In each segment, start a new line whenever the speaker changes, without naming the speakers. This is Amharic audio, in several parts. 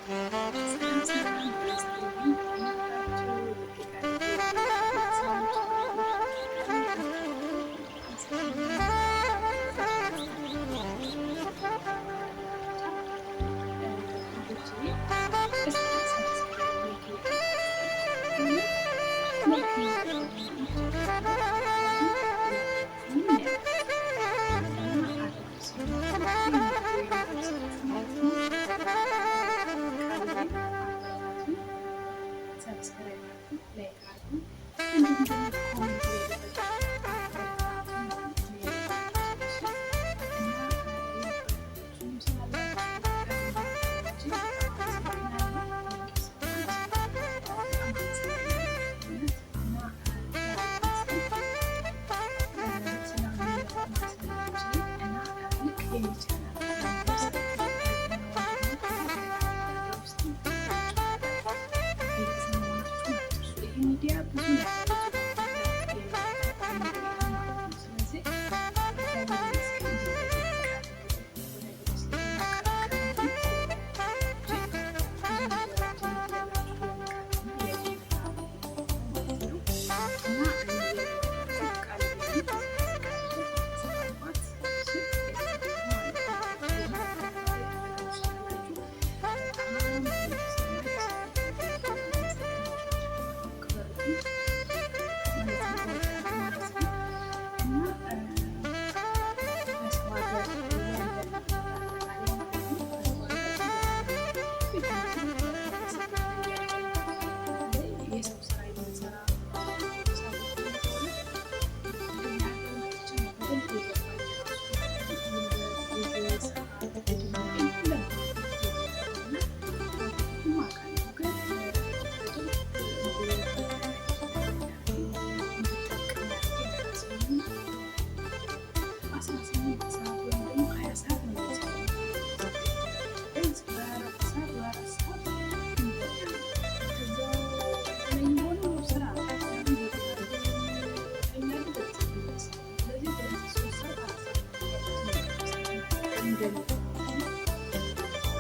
ሰላም ሰላም ይስጥልኝ የተከበራችሁ የቃል ቤተሰቦች እንዴት ናችሁ? በጣም ሰላም ነኝ። ውዶችዬ እስኪ ሰብስክራይብ ላይክ ላይክ እያደረጋችሁ ምን እና አዳዲስ ማለት ነው ሰብስክራይብ አድርጉ፣ ላይክ አድርጉ፣ እንዲሁም ደግሞ ኮሜንት ሚዲያ ብዙ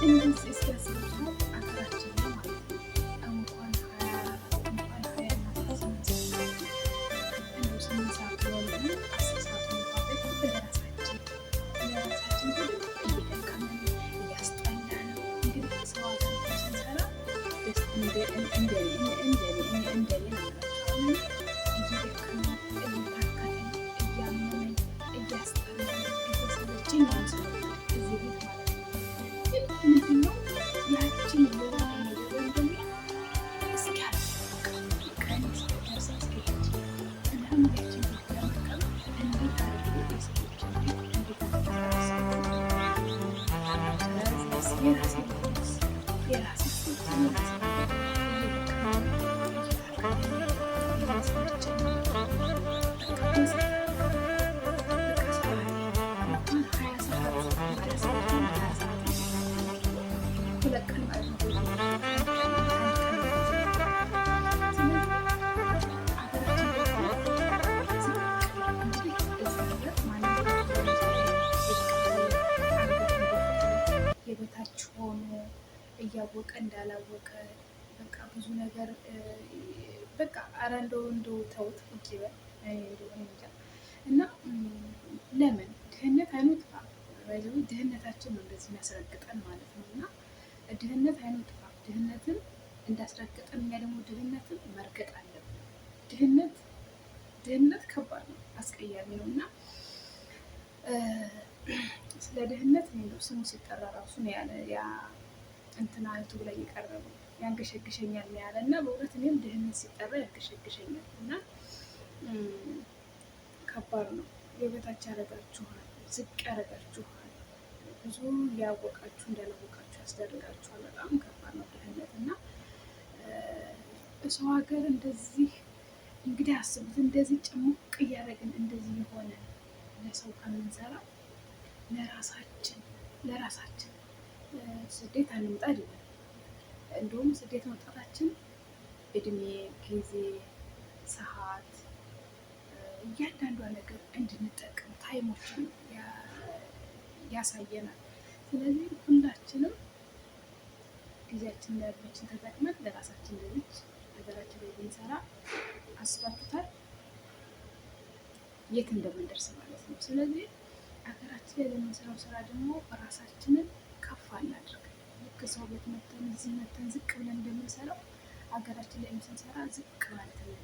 እንደዚህ እስኪያስቡት አገራችን ነው ማለት ነው። እንኳን ሀያ እንደው 8 ሰዓት ወይም 10 ሰዓት እንኳን ለራሳችን እየደከመን እያስጠላ ነው። እንግዲህ ሰው ሀገር ስንሰራ እንደኔ እየደከመን እየታከተን እያመመን እያስጠላን እየሰለቸኝ ነው እዚህ ቤት ማለት ነው። ምንድነው ያችን ወይም ደግሞ የበታች ሆኖ እያወቀ እንዳላወቀ በቃ ብዙ ነገር በቃ አረ እንደው ተውት ቁጭ ይበል እንደሆነ እንጃ። እና ለምን ድህነት አይኑጥፋ ባይዘው ድህነታችን ነው እንደዚህ የሚያስረግጠን ማለት ነው። እና ድህነት አይኑጥፋ፣ ድህነትን እንዳስረግጠን እኛ ደግሞ ድህነትን መርገጥ አለብን። ድህነት ከባድ ነው፣ አስቀያሚ ነው። እና ስለ ድህነት እንደው ስሙ ሲጠራ ራሱ ነው ያለ ያ እንትና ዩቱብ ላይ የቀረበው ያንገሸግሸኛል ነው ያለ። እና በእውነት እኔም ድህነት ሲጠራ ያንገሸግሸኛል። እና ከባድ ነው። የበታች ያደርጋችኋል፣ ዝቅ ያደርጋችኋል፣ ብዙ ያወቃችሁ እንዳላወቃችሁ ያስደርጋችኋል። በጣም ከባድ ነው ድህነት። እና በሰው ሀገር እንደዚህ እንግዲህ አስቡት፣ እንደዚህ ጭሙቅ እያደረግን እንደዚህ የሆነ ለሰው ከምንሰራ ለራሳችን ስደት አንምጣ አይደለም። እንደውም ስደት መውጣታችን እድሜ፣ ጊዜ፣ ሰዓት እያንዳንዷ ነገር እንድንጠቅም ታይሞችን ያሳየናል። ስለዚህ ሁላችንም ጊዜያችን ለብችን ተጠቅመን ለራሳችን ልጅ ሀገራችን ላይ ብንሰራ አስባችሁታል የት እንደምንደርስ ማለት ነው። ስለዚህ ሀገራችን ላይ ለምንሰራው ስራ ደግሞ ራሳችንን ከፍ አናድርግ። ልክ ሰው ቤት መተን እዚህ መተን ዝቅ ብለን እንደምንሰራው ሀገራችን ላይ ስንሰራ ዝቅ ማለት ነው።